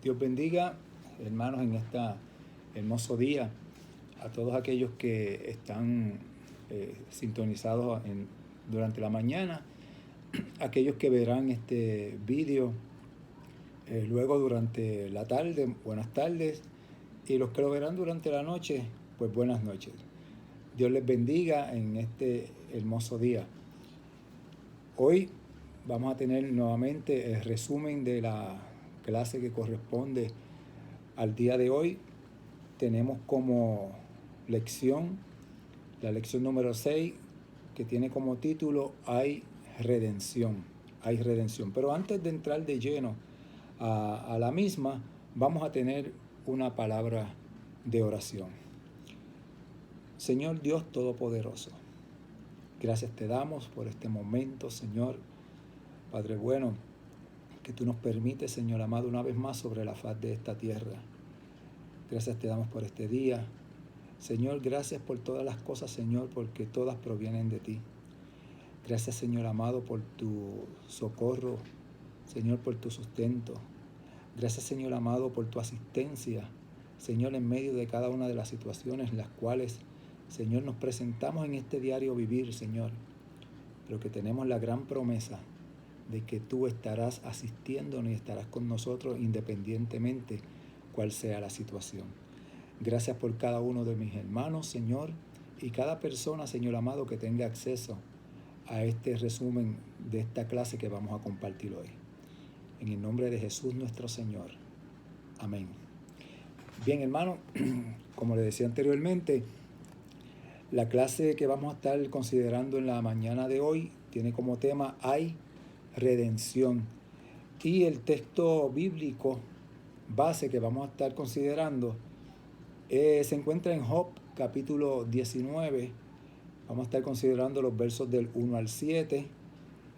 Dios bendiga, hermanos, en este hermoso día, a todos aquellos que están sintonizados durante la mañana, aquellos que verán este vídeo luego durante la tarde, buenas tardes, y los que lo verán durante la noche, pues buenas noches. Dios les bendiga en este hermoso día. Hoy vamos a tener nuevamente el resumen de la clase que corresponde al día de hoy. Tenemos como lección la lección número 6, que tiene como título Hay redención. Hay redención. Pero antes de entrar de lleno a la misma, vamos a tener una palabra de oración. Señor Dios Todopoderoso, gracias te damos por este momento, Señor, Padre bueno, que tú nos permites, Señor amado, una vez más sobre la faz de esta tierra. Gracias te damos por este día. Señor, gracias por todas las cosas, Señor, porque todas provienen de ti. Gracias, Señor amado, por tu socorro, Señor, por tu sustento. Gracias, Señor amado, por tu asistencia, Señor, en medio de cada una de las situaciones en las cuales, Señor, nos presentamos en este diario vivir, Señor, pero que tenemos la gran promesa de que tú estarás asistiéndonos y estarás con nosotros independientemente cuál sea la situación. Gracias por cada uno de mis hermanos, Señor, y cada persona, Señor amado, que tenga acceso a este resumen de esta clase que vamos a compartir hoy. En el nombre de Jesús nuestro Señor. Amén. Bien, hermano, como le decía anteriormente, la clase que vamos a estar considerando en la mañana de hoy tiene como tema Hay redención. Y el texto bíblico base que vamos a estar considerando se encuentra en Job capítulo 19. Vamos a estar considerando los versos del 1 al 7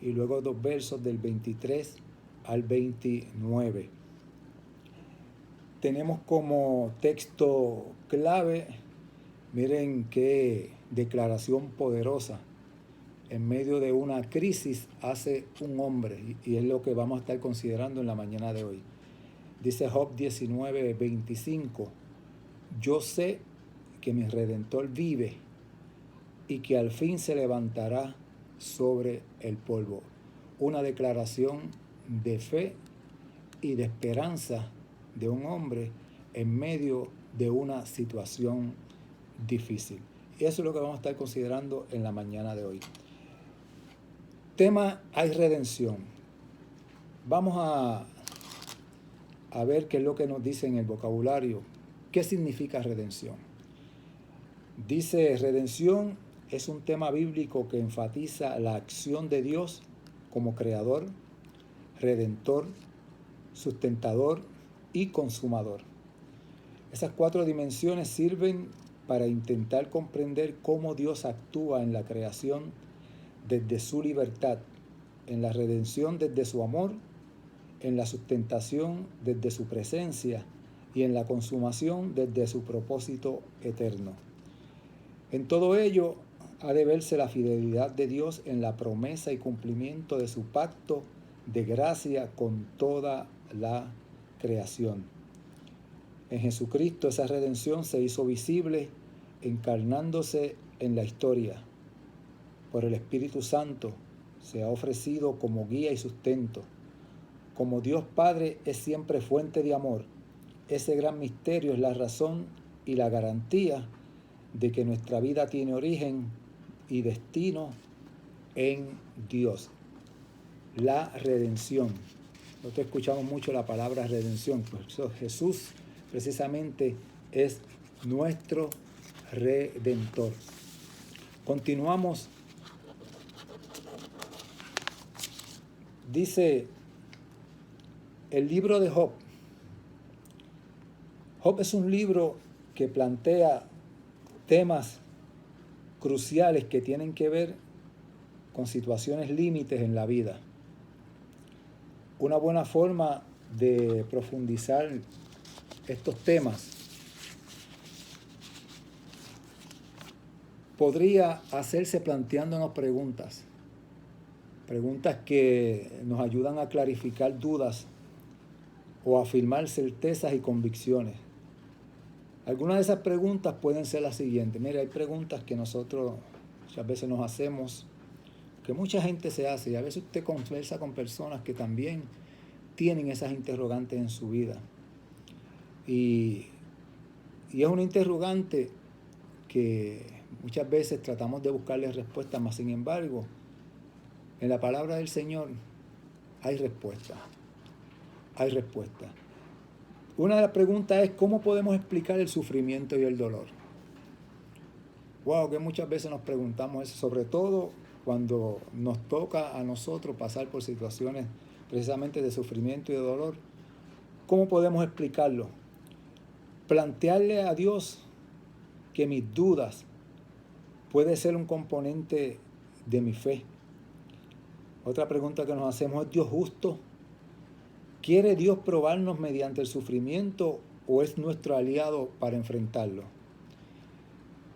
y luego dos versos del 23 al 29. Tenemos como texto clave, miren qué declaración poderosa. En medio de una crisis hace un hombre, y es lo que vamos a estar considerando en la mañana de hoy. Dice Job 19:25, yo sé que mi Redentor vive y que al fin se levantará sobre el polvo. Una declaración de fe y de esperanza de un hombre en medio de una situación difícil. Y eso es lo que vamos a estar considerando en la mañana de hoy. Tema, hay redención. Vamos a ver qué es lo que nos dice en el vocabulario. ¿Qué significa redención? Dice, redención es un tema bíblico que enfatiza la acción de Dios como creador, redentor, sustentador y consumador. Esas cuatro dimensiones sirven para intentar comprender cómo Dios actúa en la creación desde su libertad, en la redención desde su amor, en la sustentación desde su presencia y en la consumación desde su propósito eterno. En todo ello ha de verse la fidelidad de Dios en la promesa y cumplimiento de su pacto de gracia con toda la creación. En Jesucristo esa redención se hizo visible encarnándose en la historia. Por el Espíritu Santo se ha ofrecido como guía y sustento. Como Dios Padre es siempre fuente de amor, ese gran misterio es la razón y la garantía de que nuestra vida tiene origen y destino en Dios. La redención. Nosotros escuchamos mucho la palabra redención, pues Jesús precisamente es nuestro redentor. Continuamos. Dice el libro de Job. Job es un libro que plantea temas cruciales que tienen que ver con situaciones límites en la vida. Una buena forma de profundizar estos temas podría hacerse planteándonos preguntas que nos ayudan a clarificar dudas o afirmar certezas y convicciones? Algunas de esas preguntas pueden ser las siguientes. Mira, hay preguntas que nosotros muchas veces nos hacemos, que mucha gente se hace, y a veces usted conversa con personas que también tienen esas interrogantes en su vida. Y es una interrogante que muchas veces tratamos de buscarle respuestas, mas sin embargo, en la palabra del Señor hay respuesta. Hay respuesta. Una de las preguntas es, ¿cómo podemos explicar el sufrimiento y el dolor? Wow, que muchas veces nos preguntamos eso, sobre todo cuando nos toca a nosotros pasar por situaciones precisamente de sufrimiento y de dolor. ¿Cómo podemos explicarlo? Plantearle a Dios que mis dudas puede ser un componente de mi fe. Otra pregunta que nos hacemos, ¿es Dios justo? ¿Quiere Dios probarnos mediante el sufrimiento o es nuestro aliado para enfrentarlo?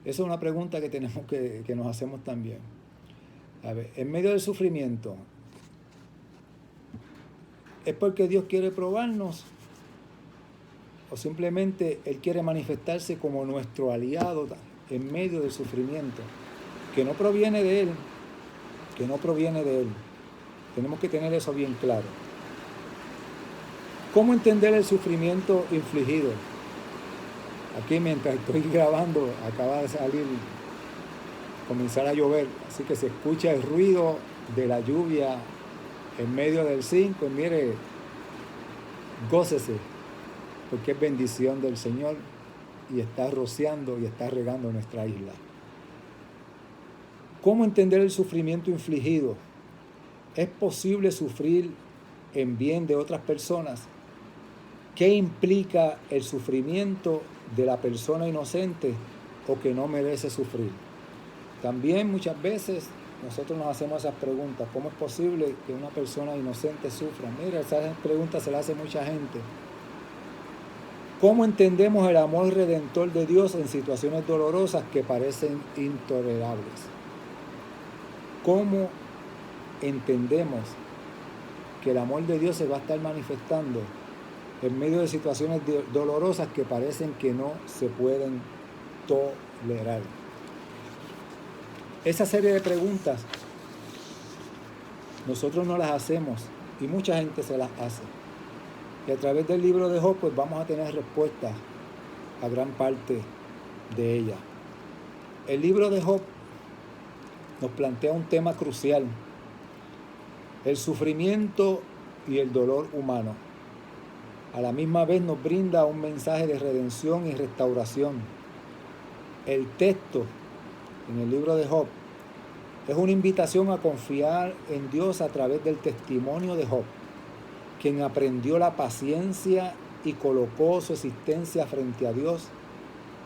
Esa es una pregunta que tenemos que nos hacemos también. A ver, en medio del sufrimiento, ¿es porque Dios quiere probarnos? ¿O simplemente Él quiere manifestarse como nuestro aliado en medio del sufrimiento? Que no proviene de Él, que no proviene de Él. Tenemos que tener eso bien claro. ¿Cómo entender el sufrimiento infligido? Aquí mientras estoy grabando, acaba de comenzar a llover, así que se escucha el ruido de la lluvia en medio del zinc. Pues mire, gócese, porque es bendición del Señor y está rociando y está regando nuestra isla. ¿Cómo entender el sufrimiento infligido? ¿Es posible sufrir en bien de otras personas? ¿Qué implica el sufrimiento de la persona inocente o que no merece sufrir? También muchas veces nosotros nos hacemos esas preguntas. ¿Cómo es posible que una persona inocente sufra? Mira, esas preguntas se las hace mucha gente. ¿Cómo entendemos el amor redentor de Dios en situaciones dolorosas que parecen intolerables? ¿Cómo entendemos que el amor de Dios se va a estar manifestando en medio de situaciones dolorosas que parecen que no se pueden tolerar? Esa serie de preguntas nosotros no las hacemos y mucha gente se las hace. Y a través del libro de Job pues vamos a tener respuestas a gran parte de ella. El libro de Job nos plantea un tema crucial: el sufrimiento y el dolor humano. A la misma vez nos brinda un mensaje de redención y restauración. El texto en el libro de Job es una invitación a confiar en Dios a través del testimonio de Job, quien aprendió la paciencia y colocó su existencia frente a Dios,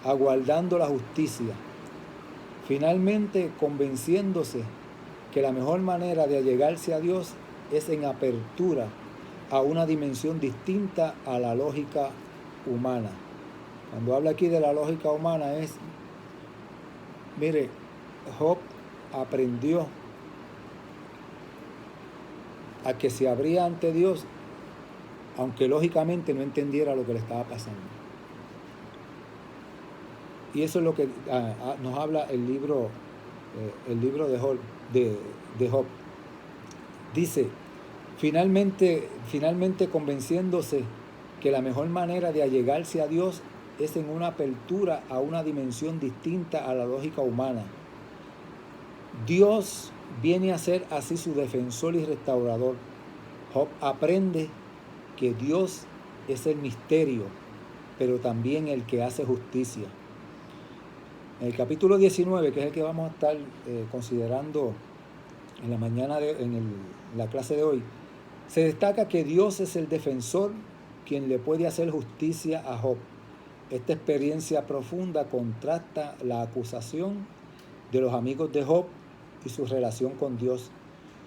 aguardando la justicia, finalmente convenciéndose que la mejor manera de allegarse a Dios es en apertura a una dimensión distinta a la lógica humana. Cuando habla aquí de la lógica humana es, mire, Job aprendió a que se abría ante Dios, aunque lógicamente no entendiera lo que le estaba pasando. Y eso es lo que nos habla el libro de Job. Dice, finalmente convenciéndose que la mejor manera de allegarse a Dios es en una apertura a una dimensión distinta a la lógica humana. Dios viene a ser así su defensor y restaurador. Job aprende que Dios es el misterio, pero también el que hace justicia. En el capítulo 19, que es el que vamos a estar considerando en la mañana, la clase de hoy, se destaca que Dios es el defensor quien le puede hacer justicia a Job. Esta experiencia profunda contrasta la acusación de los amigos de Job y su relación con Dios.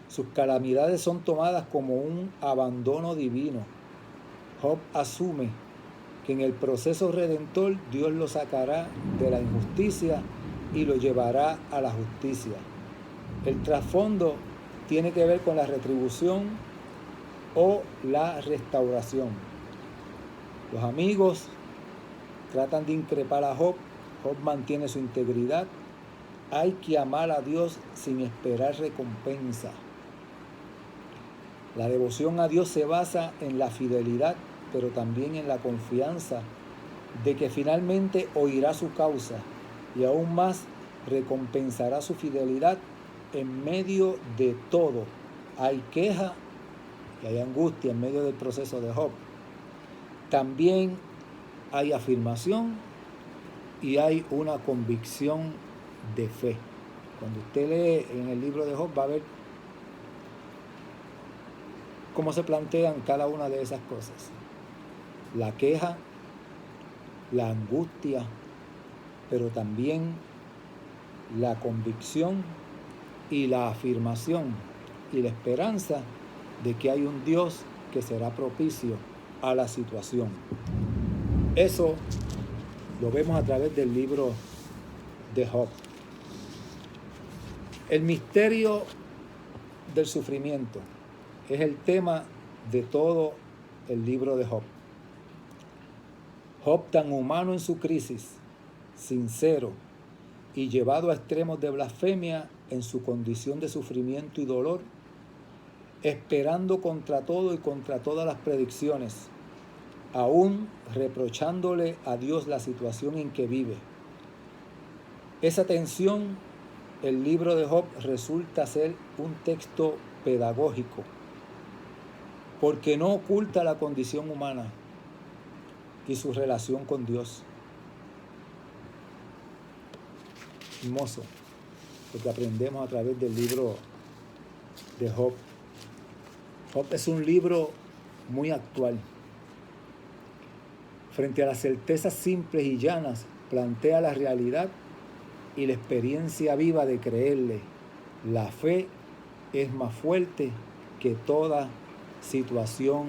Sus calamidades son tomadas como un abandono divino. Job asume que en el proceso redentor Dios lo sacará de la injusticia y lo llevará a la justicia. El trasfondo tiene que ver con la retribución o la restauración. Los amigos tratan de increpar a Job. Job mantiene su integridad. Hay que amar a Dios sin esperar recompensa. La devoción a Dios se basa en la fidelidad, pero también en la confianza de que finalmente oirá su causa y aún más recompensará su fidelidad en medio de todo. Hay queja y hay angustia en medio del proceso de Job. También hay afirmación y hay una convicción de fe. Cuando usted lee en el libro de Job va a ver cómo se plantean cada una de esas cosas. La queja, la angustia, pero también la convicción y la afirmación y la esperanza de que hay un Dios que será propicio a la situación. Eso lo vemos a través del libro de Job. El misterio del sufrimiento es el tema de todo el libro de Job. Job, tan humano en su crisis, sincero y llevado a extremos de blasfemia en su condición de sufrimiento y dolor, esperando contra todo y contra todas las predicciones, aún reprochándole a Dios la situación en que vive. Esa tensión, el libro de Job resulta ser un texto pedagógico, porque no oculta la condición humana y su relación con Dios. Hermoso, lo que aprendemos a través del libro de Job. Job es un libro muy actual. Frente a las certezas simples y llanas, plantea la realidad y la experiencia viva de creerle. La fe es más fuerte que toda situación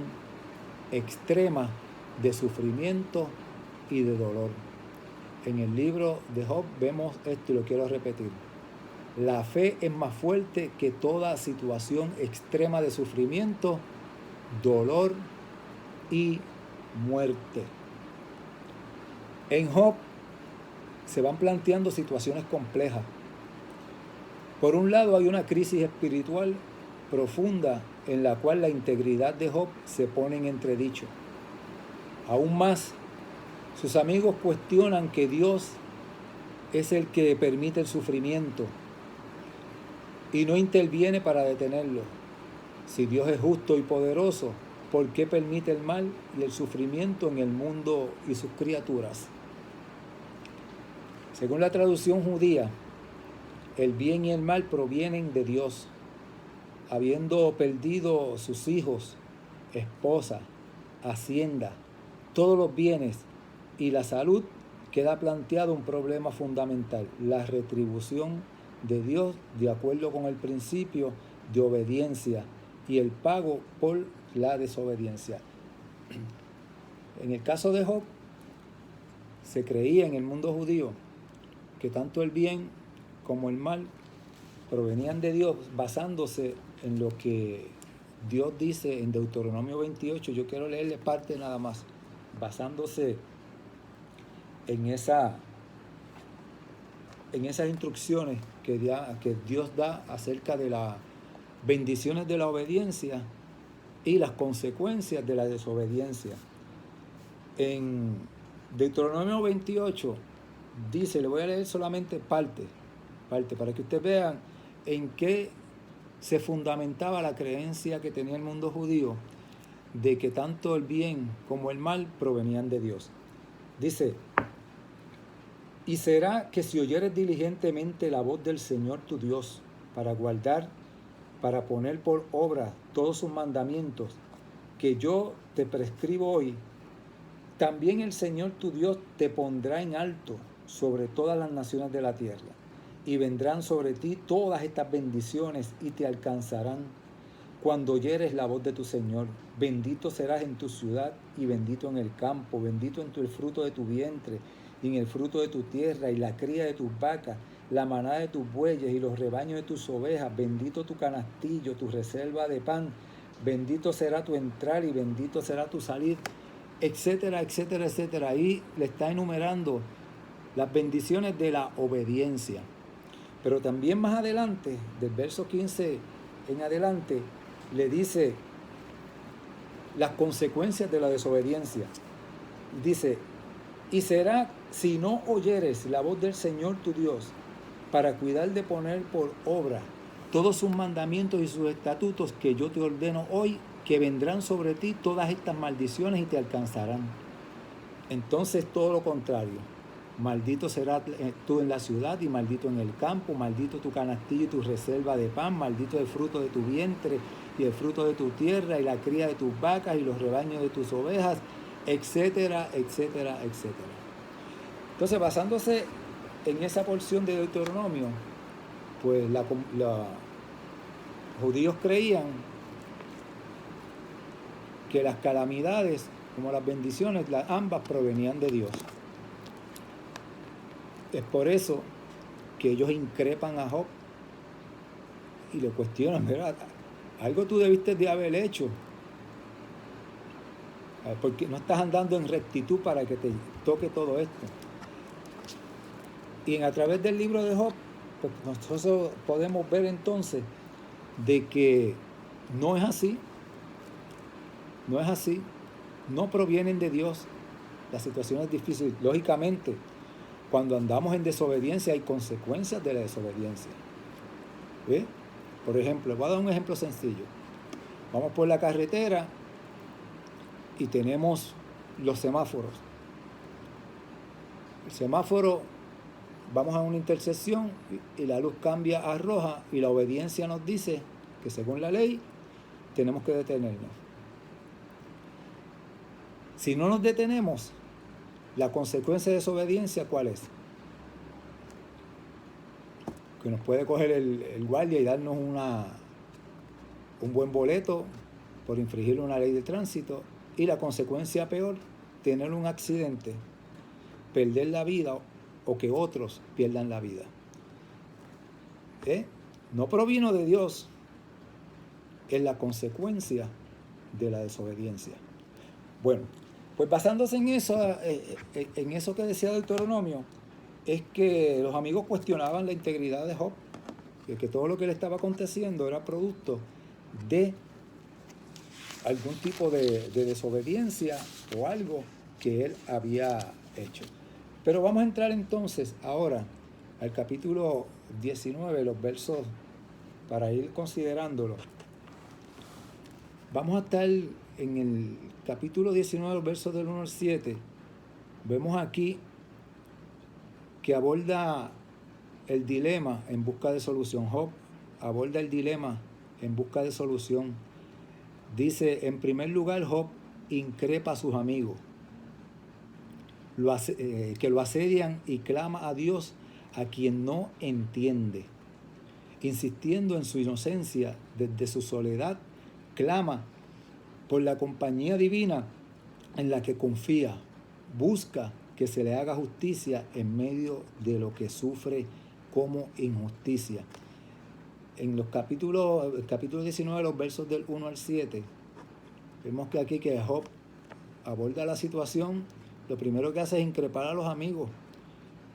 extrema de sufrimiento y de dolor. En el libro de Job vemos esto y lo quiero repetir. La fe es más fuerte que toda situación extrema de sufrimiento, dolor y muerte. En Job se van planteando situaciones complejas. Por un lado hay una crisis espiritual profunda en la cual la integridad de Job se pone en entredicho. Aún más, sus amigos cuestionan que Dios es el que permite el sufrimiento y no interviene para detenerlo. Si Dios es justo y poderoso, ¿por qué permite el mal y el sufrimiento en el mundo y sus criaturas? Según la traducción judía, el bien y el mal provienen de Dios. Habiendo perdido sus hijos, esposa, hacienda, todos los bienes y la salud, queda planteado un problema fundamental: la retribución de Dios de acuerdo con el principio de obediencia y el pago por la desobediencia. En el caso de Job, se creía en el mundo judío que tanto el bien como el mal provenían de Dios, basándose en lo que Dios dice en Deuteronomio 28. Yo quiero leerle parte nada más, basándose en esas instrucciones que Dios da acerca de las bendiciones de la obediencia y las consecuencias de la desobediencia. En Deuteronomio 28 dice, le voy a leer solamente parte para que ustedes vean en qué se fundamentaba la creencia que tenía el mundo judío de que tanto el bien como el mal provenían de Dios. Dice: y será que si oyeres diligentemente la voz del Señor tu Dios para guardar, para poner por obra todos sus mandamientos que yo te prescribo hoy, también el Señor tu Dios te pondrá en alto sobre todas las naciones de la tierra, y vendrán sobre ti todas estas bendiciones y te alcanzarán cuando oyeres la voz de tu Señor. Bendito serás en tu ciudad y bendito en el campo, bendito en el fruto de tu vientre y en el fruto de tu tierra y la cría de tus vacas, la manada de tus bueyes y los rebaños de tus ovejas. Bendito tu canastillo, tu reserva de pan, bendito será tu entrar y bendito será tu salir. etcétera, etcétera, etcétera. Ahí le está enumerando las bendiciones de la obediencia. Pero también más adelante, del verso 15 en adelante, le dice las consecuencias de la desobediencia. Dice, y será si no oyeres la voz del Señor tu Dios, para cuidar de poner por obra todos sus mandamientos y sus estatutos que yo te ordeno hoy, que vendrán sobre ti todas estas maldiciones y te alcanzarán. Entonces todo lo contrario, maldito serás tú en la ciudad y maldito en el campo, maldito tu canastillo y tu reserva de pan, maldito el fruto de tu vientre y el fruto de tu tierra y la cría de tus vacas y los rebaños de tus ovejas, etcétera, etcétera, etcétera. Entonces, basándose en esa porción de Deuteronomio, pues los judíos creían que las calamidades como las bendiciones, ambas provenían de Dios. Es por eso que ellos increpan a Job y le cuestionan, ¿verdad? Algo tú debiste de haber hecho, porque no estás andando en rectitud para que te toque todo esto. Y a través del libro de Job, pues nosotros podemos ver entonces de que no es así, no provienen de Dios las situaciones difíciles. Lógicamente, cuando andamos en desobediencia hay consecuencias de la desobediencia. ¿Ve? Por ejemplo, voy a dar un ejemplo sencillo. Vamos por la carretera y tenemos los semáforos. El semáforo, vamos a una intersección y la luz cambia a roja y la obediencia nos dice que según la ley tenemos que detenernos. Si no nos detenemos, la consecuencia de desobediencia, ¿cuál es? Que nos puede coger el guardia y darnos un buen boleto por infringir una ley de tránsito, y la consecuencia peor, tener un accidente, perder la vida o que otros pierdan la vida. No provino de Dios, es la consecuencia de la desobediencia. Bueno, pues basándose en eso que decía Deuteronomio, es que los amigos cuestionaban la integridad de Job, que todo lo que le estaba aconteciendo era producto de algún tipo de desobediencia o algo que él había hecho. Pero vamos a entrar entonces ahora al capítulo 19, los versos, para ir considerándolos. Vamos a estar en el capítulo 19, los versos del 1 al 7. Vemos aquí que aborda el dilema en busca de solución. Job aborda el dilema en busca de solución. Dice, en primer lugar, Job increpa a sus amigos, que lo asedian, y clama a Dios, a quien no entiende. Insistiendo en su inocencia desde su soledad, clama por la compañía divina en la que confía. Busca que se le haga justicia en medio de lo que sufre como injusticia. En el capítulo 19, los versos del 1 al 7, vemos que aquí que Job aborda la situación. Lo primero que hace es increpar a los amigos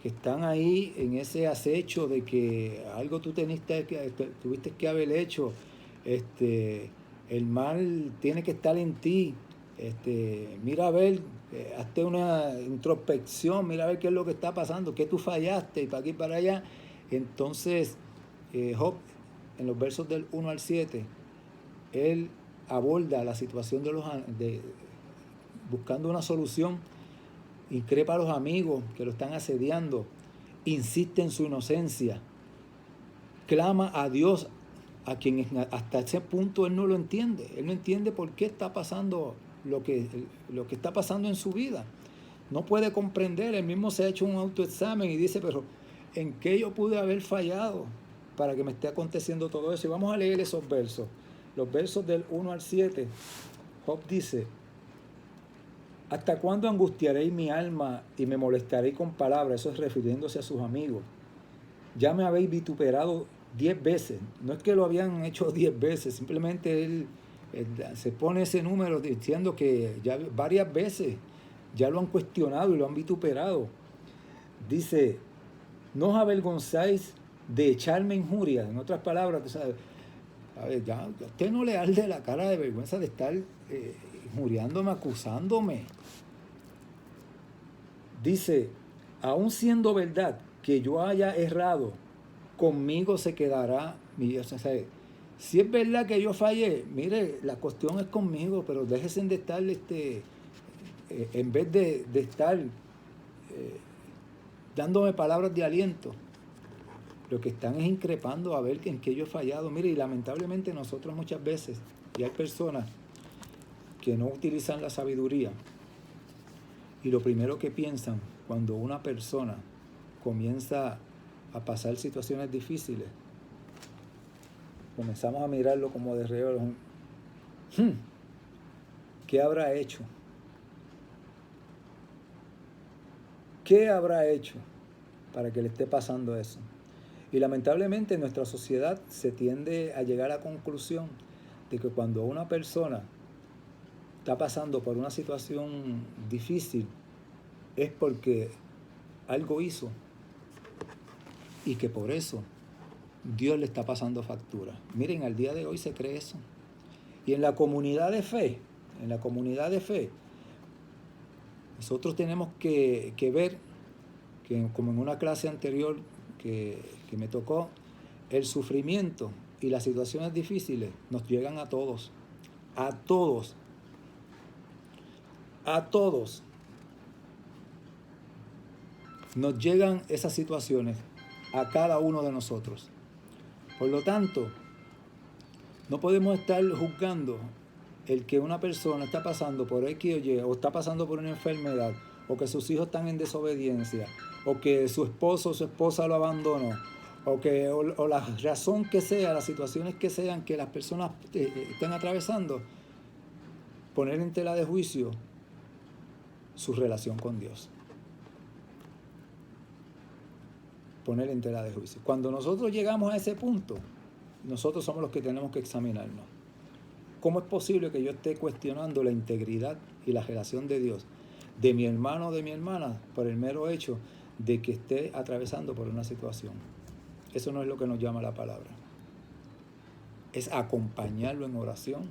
que están ahí en ese acecho de que algo tú tuviste que haber hecho. El mal tiene que estar en ti. Mira a ver, hazte una introspección, mira a ver qué es lo que está pasando, qué tú fallaste, y para aquí y para allá. Entonces, Job, en los versos del 1 al 7, él aborda la situación buscando una solución, increpa a los amigos que lo están asediando, insiste en su inocencia, clama a Dios, a quien hasta ese punto él no lo entiende. Él no entiende por qué está pasando lo que está pasando en su vida. No puede comprender. Él mismo se ha hecho un autoexamen y dice, pero ¿en qué yo pude haber fallado para que me esté aconteciendo todo eso? Y vamos a leer esos versos. Los versos del 1 al 7. Job dice, ¿hasta cuándo angustiaréis mi alma y me molestaréis con palabras? Eso es refiriéndose a sus amigos. Ya me habéis vituperado 10 veces. No es que lo habían hecho 10 veces, simplemente él Se pone ese número diciendo que ya varias veces ya lo han cuestionado y lo han vituperado. Dice, no os avergonzáis de echarme injurias. En otras palabras, tú sabes, a ver, ya, a usted no le arde la cara de vergüenza de estar injuriándome, acusándome. Dice, aun siendo verdad que yo haya errado, conmigo se quedará mi Dios. O sea, si es verdad que yo fallé, mire, la cuestión es conmigo, pero déjense de estar, en vez de estar dándome palabras de aliento, lo que están es increpando a ver en qué yo he fallado. Mire, y lamentablemente nosotros muchas veces, y hay personas que no utilizan la sabiduría, y lo primero que piensan cuando una persona comienza a pasar situaciones difíciles, comenzamos a mirarlo como de reojo. ¿Qué habrá hecho? ¿Qué habrá hecho para que le esté pasando eso? Y lamentablemente en nuestra sociedad se tiende a llegar a la conclusión de que cuando una persona está pasando por una situación difícil es porque algo hizo y que por eso Dios le está pasando factura. Miren, al día de hoy se cree eso. Y en la comunidad de fe, nosotros tenemos que ver que, como en una clase anterior que me tocó, el sufrimiento y las situaciones difíciles nos llegan a todos, a todos, a todos. Nos llegan esas situaciones a cada uno de nosotros. Por lo tanto, no podemos estar juzgando el que una persona está pasando por X o Y, o está pasando por una enfermedad, o que sus hijos están en desobediencia, o que su esposo o su esposa lo abandonó, o la razón que sea, las situaciones que sean que las personas estén atravesando, poner en tela de juicio su relación con Dios. Poner en tela de juicio. Cuando nosotros llegamos a ese punto, nosotros somos los que tenemos que examinarnos. ¿Cómo es posible que yo esté cuestionando la integridad y la relación de Dios de mi hermano o de mi hermana por el mero hecho de que esté atravesando por una situación? Eso no es lo que nos llama la palabra. Es acompañarlo en oración,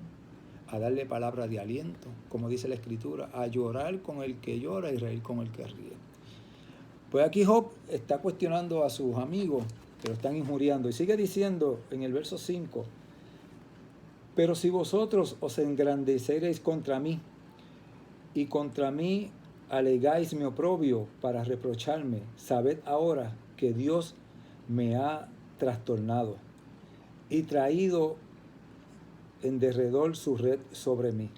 a darle palabra de aliento, como dice la Escritura, a llorar con el que llora y reír con el que ríe. Pues aquí Job está cuestionando a sus amigos que lo están injuriando y sigue diciendo en el verso 5, pero si vosotros os engrandeceréis contra mí y contra mí alegáis mi oprobio para reprocharme, sabed ahora que Dios me ha trastornado y traído en derredor su red sobre mí.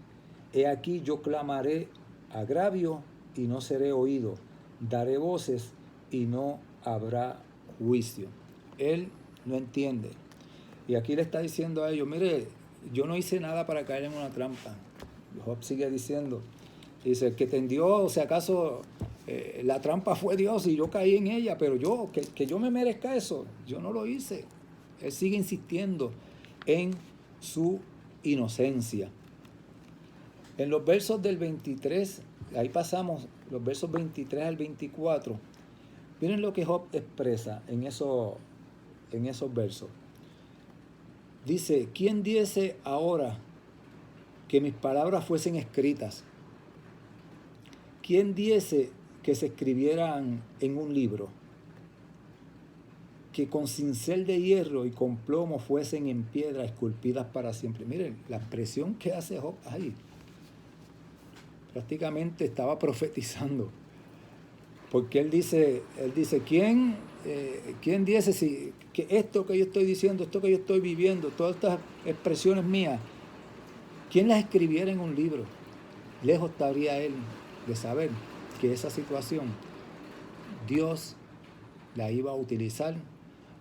He aquí yo clamaré agravio y no seré oído, daré voces y no habrá juicio. Él no entiende. Y aquí le está diciendo a ellos, mire, yo no hice nada para caer en una trampa. Job sigue diciendo, dice, el que tendió, o sea, acaso la trampa fue Dios y yo caí en ella, pero yo, que yo me merezca eso, yo no lo hice. Él sigue insistiendo en su inocencia. En los versos del 23, ahí pasamos, los versos 23 al 24, miren lo que Job expresa en esos versos. Dice, ¿quién diese ahora que mis palabras fuesen escritas? ¿Quién diese que se escribieran en un libro? Que con cincel de hierro y con plomo fuesen en piedra esculpidas para siempre. Miren, la expresión que hace Job ahí, prácticamente estaba profetizando. Porque él dice, ¿quién diese que esto que yo estoy diciendo, esto que yo estoy viviendo, todas estas expresiones mías, quién las escribiera en un libro? Lejos estaría él de saber que esa situación Dios la iba a utilizar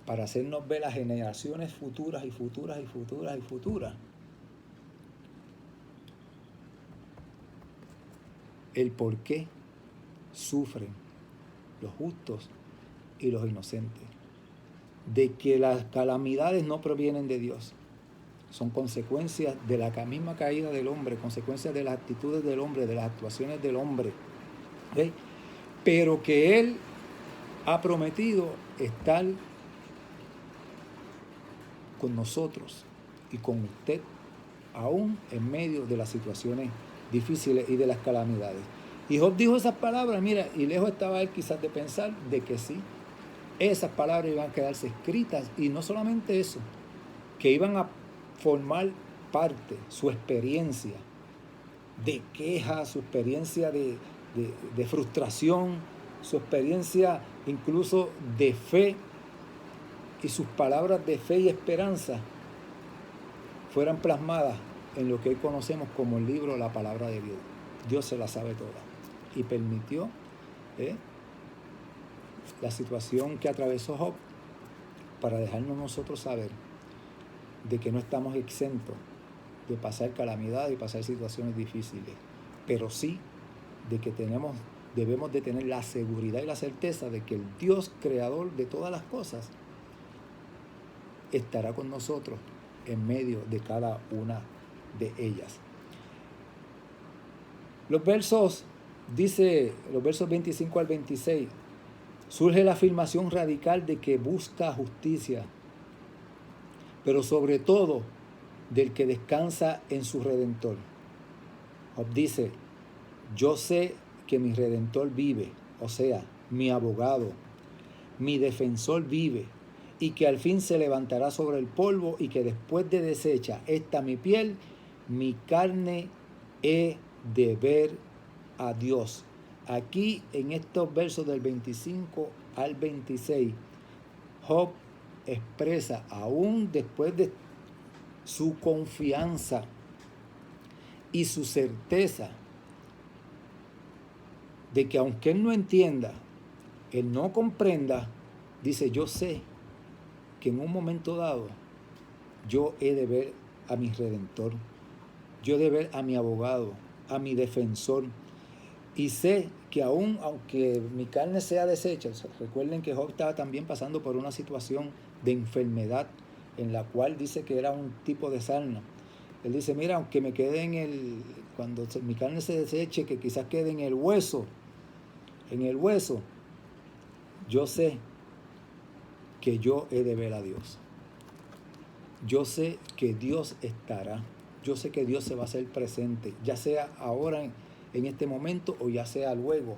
para hacernos ver las generaciones futuras y futuras y futuras y futuras el por qué sufren los justos y los inocentes, de que las calamidades no provienen de Dios, son consecuencias de la misma caída del hombre, consecuencias de las actitudes del hombre, de las actuaciones del hombre. ¿Okay? Pero que Él ha prometido estar con nosotros y con usted, aún en medio de las situaciones difíciles y de las calamidades. Y Job dijo esas palabras, mira, y lejos estaba él quizás de pensar de que sí, esas palabras iban a quedarse escritas, y no solamente eso, que iban a formar parte, su experiencia de queja, su experiencia de frustración, su experiencia incluso de fe, y sus palabras de fe y esperanza fueran plasmadas en lo que hoy conocemos como el libro La Palabra de Dios. Dios se la sabe toda y permitió la situación que atravesó Job para dejarnos nosotros saber de que no estamos exentos de pasar calamidades y pasar situaciones difíciles, pero sí de que debemos de tener la seguridad y la certeza de que el Dios creador de todas las cosas estará con nosotros en medio de cada una de ellas. Los versos 25 al 26, surge la afirmación radical de que busca justicia, pero sobre todo del que descansa en su Redentor. Job dice, yo sé que mi Redentor vive, o sea, mi abogado, mi defensor vive, y que al fin se levantará sobre el polvo, y que después de deshecha esta mi piel, mi carne he de ver a Dios. Aquí en estos versos del 25 al 26, Job expresa, aún después de su confianza y su certeza de que aunque él no entienda, él no comprenda, dice, yo sé que en un momento dado yo he de ver a mi Redentor, yo he de ver a mi abogado, a mi defensor, y sé que aún aunque mi carne sea deshecha, recuerden que Job estaba también pasando por una situación de enfermedad en la cual dice que era un tipo de sarna. Él dice, mira, aunque me quede cuando mi carne se deseche, que quizás quede en el hueso, yo sé que yo he de ver a Dios. Yo sé que Dios estará. Yo sé que Dios se va a hacer presente, ya sea ahora en este momento o ya sea luego.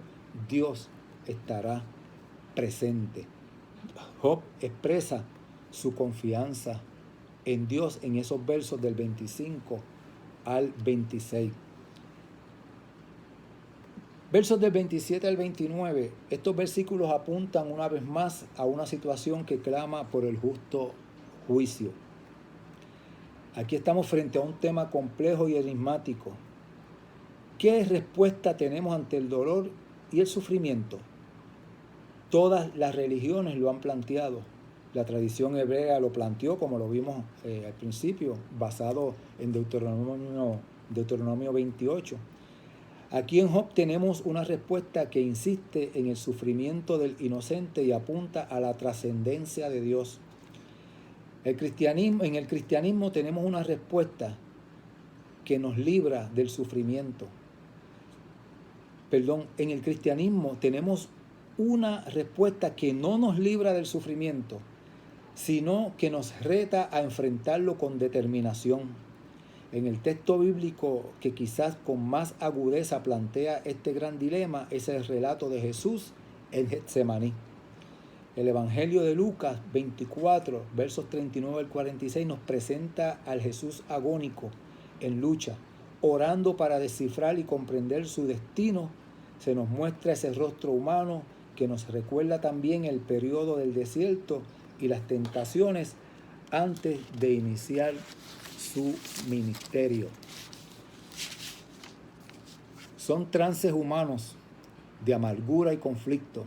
Dios estará presente. Job expresa su confianza en Dios en esos versos del 25 al 26. Versos del 27 al 29, estos versículos apuntan una vez más a una situación que clama por el justo juicio. Aquí estamos frente a un tema complejo y enigmático. ¿Qué respuesta tenemos ante el dolor y el sufrimiento? Todas las religiones lo han planteado. La tradición hebrea lo planteó, como lo vimos al principio, basado en Deuteronomio 28. Aquí en Job tenemos una respuesta que insiste en el sufrimiento del inocente y apunta a la trascendencia de Dios. En el cristianismo tenemos una respuesta que nos libra del sufrimiento. En el cristianismo tenemos una respuesta que no nos libra del sufrimiento, sino que nos reta a enfrentarlo con determinación. En el texto bíblico que quizás con más agudeza plantea este gran dilema es el relato de Jesús en Getsemaní. El Evangelio de Lucas 24, versos 39 al 46, nos presenta al Jesús agónico en lucha, orando para descifrar y comprender su destino. Se nos muestra ese rostro humano que nos recuerda también el periodo del desierto y las tentaciones antes de iniciar su ministerio. Son trances humanos de amargura y conflicto.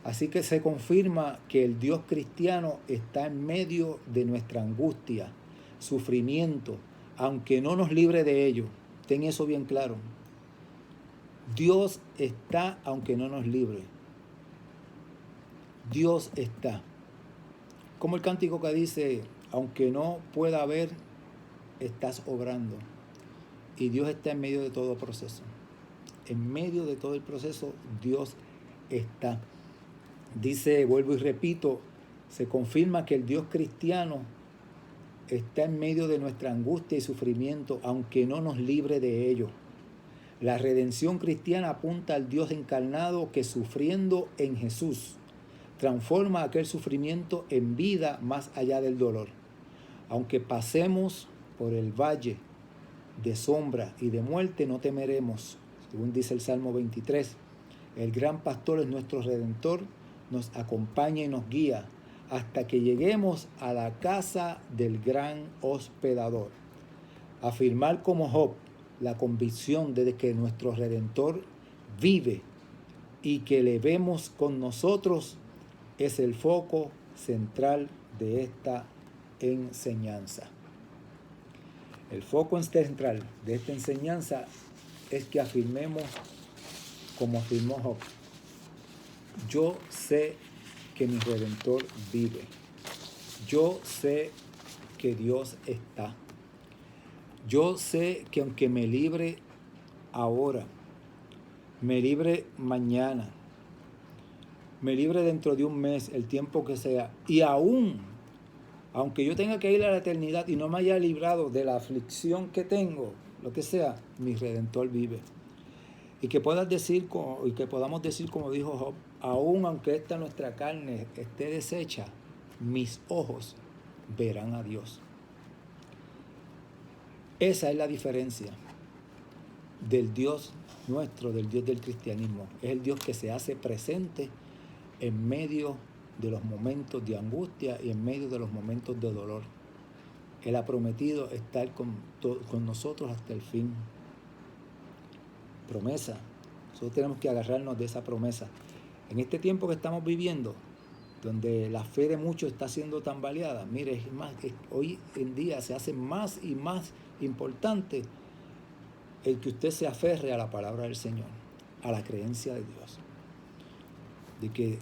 Así que se confirma que el Dios cristiano está en medio de nuestra angustia, sufrimiento, aunque no nos libre de ello. Ten eso bien claro. Dios está aunque no nos libre. Dios está. Como el cántico que dice, aunque no pueda ver estás obrando y Dios está en medio de todo proceso. En medio de todo el proceso, Dios está. Dice, vuelvo y repito, se confirma que el Dios cristiano está en medio de nuestra angustia y sufrimiento, aunque no nos libre de ello. La redención cristiana apunta al Dios encarnado que, sufriendo en Jesús, transforma aquel sufrimiento en vida más allá del dolor. Aunque pasemos por el valle de sombra y de muerte, no temeremos. Según dice el Salmo 23, el gran pastor es nuestro Redentor, nos acompaña y nos guía hasta que lleguemos a la casa del gran hospedador. Afirmar como Job la convicción de que nuestro Redentor vive y que le vemos con nosotros es el foco central de esta enseñanza. El foco central de esta enseñanza es que afirmemos como afirmó Job: yo sé que mi Redentor vive. Yo sé que Dios está. Yo sé que aunque me libre ahora, me libre mañana, me libre dentro de un mes, el tiempo que sea, y aún, aunque yo tenga que ir a la eternidad y no me haya librado de la aflicción que tengo, lo que sea, mi Redentor vive. Y que podamos decir como dijo Job: aún aunque esta nuestra carne esté deshecha, mis ojos verán a Dios. Esa es la diferencia del Dios nuestro, del Dios del cristianismo. Es el Dios que se hace presente en medio de los momentos de angustia y en medio de los momentos de dolor. Él ha prometido estar con nosotros hasta el fin. Promesa. Nosotros tenemos que agarrarnos de esa promesa. En este tiempo que estamos viviendo, donde la fe de muchos está siendo tambaleada, mire, hoy en día se hace más y más importante el que usted se aferre a la palabra del Señor, a la creencia de Dios, de que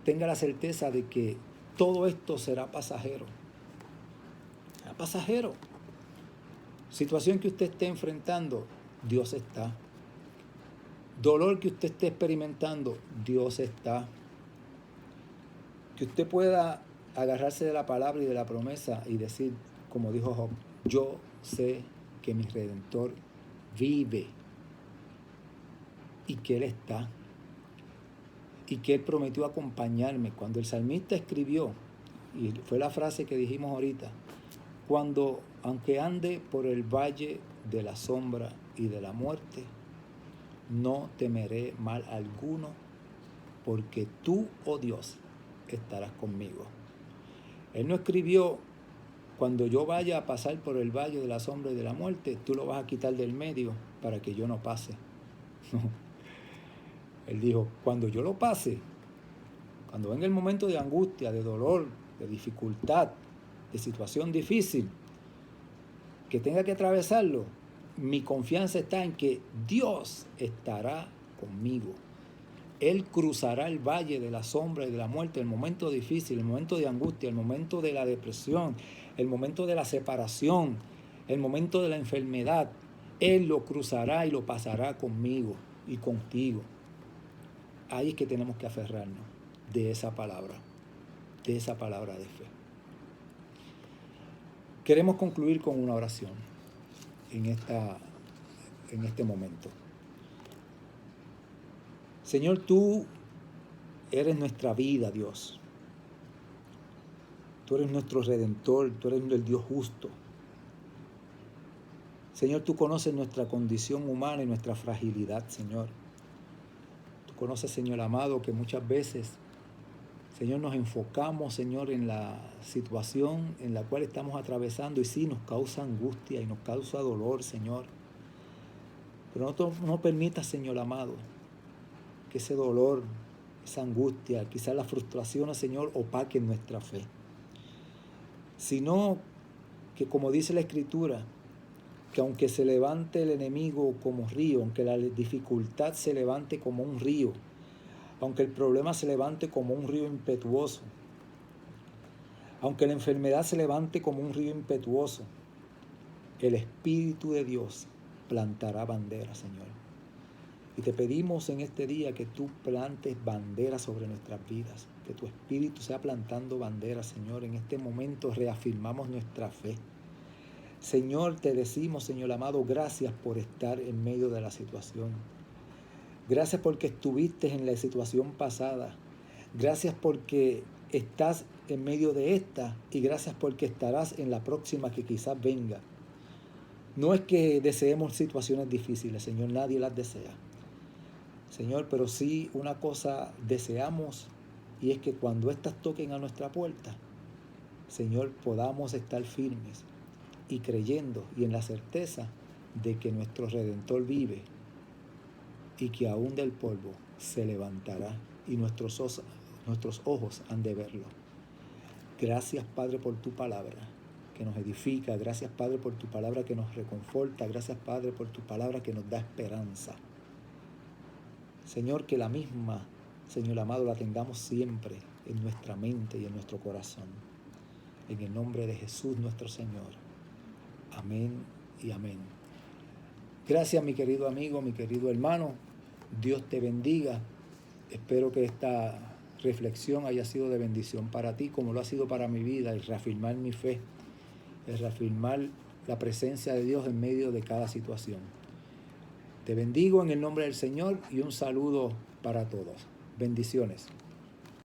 tenga la certeza de que todo esto será pasajero. Será pasajero. Situación que usted esté enfrentando, Dios está. Dolor que usted esté experimentando, Dios está. Que usted pueda agarrarse de la palabra y de la promesa y decir, como dijo Job: yo sé que mi Redentor vive y que Él está y que Él prometió acompañarme. Cuando el salmista escribió, y fue la frase que dijimos ahorita, aunque ande por el valle de la sombra y de la muerte, no temeré mal alguno, porque tú, oh Dios, estarás conmigo. Él no escribió: cuando yo vaya a pasar por el valle de la sombra y de la muerte, tú lo vas a quitar del medio para que yo no pase. No. Él dijo: cuando yo lo pase, cuando venga el momento de angustia, de dolor, de dificultad, de situación difícil, que tenga que atravesarlo, mi confianza está en que Dios estará conmigo. Él cruzará el valle de la sombra y de la muerte, el momento difícil, el momento de angustia, el momento de la depresión, el momento de la separación, el momento de la enfermedad. Él lo cruzará y lo pasará conmigo y contigo. Ahí es que tenemos que aferrarnos de esa palabra de fe. Queremos concluir con una oración en este momento. Señor, tú eres nuestra vida, Dios. Tú eres nuestro Redentor, tú eres el Dios justo. Señor, tú conoces nuestra condición humana y nuestra fragilidad, Señor. Tú conoces, Señor amado, que muchas veces, Señor, nos enfocamos, Señor, en la situación en la cual estamos atravesando y sí nos causa angustia y nos causa dolor, Señor. Pero no permitas, Señor amado, que ese dolor, esa angustia, quizás las frustraciones, Señor, opaquen nuestra fe. Sino que, como dice la Escritura, que aunque se levante el enemigo como río, aunque la dificultad se levante como un río, aunque el problema se levante como un río impetuoso, aunque la enfermedad se levante como un río impetuoso, el Espíritu de Dios plantará banderas, Señor. Y te pedimos en este día que tú plantes banderas sobre nuestras vidas, que tu Espíritu sea plantando banderas, Señor. En este momento reafirmamos nuestra fe. Señor, te decimos, Señor amado, gracias por estar en medio de la situación. Gracias porque estuviste en la situación pasada. Gracias porque estás en medio de esta y gracias porque estarás en la próxima que quizás venga. No es que deseemos situaciones difíciles, Señor, nadie las desea. Señor, pero sí una cosa deseamos y es que cuando éstas toquen a nuestra puerta, Señor, podamos estar firmes y creyendo y en la certeza de que nuestro Redentor vive y que aún del polvo se levantará y nuestros ojos han de verlo. Gracias, Padre, por tu palabra que nos edifica. Gracias, Padre, por tu palabra que nos reconforta. Gracias, Padre, por tu palabra que nos da esperanza. Señor, que la misma, Señor amado, la tengamos siempre en nuestra mente y en nuestro corazón. En el nombre de Jesús nuestro Señor. Amén y amén. Gracias, mi querido amigo, mi querido hermano. Dios te bendiga. Espero que esta reflexión haya sido de bendición para ti, como lo ha sido para mi vida, el reafirmar mi fe, el reafirmar la presencia de Dios en medio de cada situación. Te bendigo en el nombre del Señor y un saludo para todos. Bendiciones.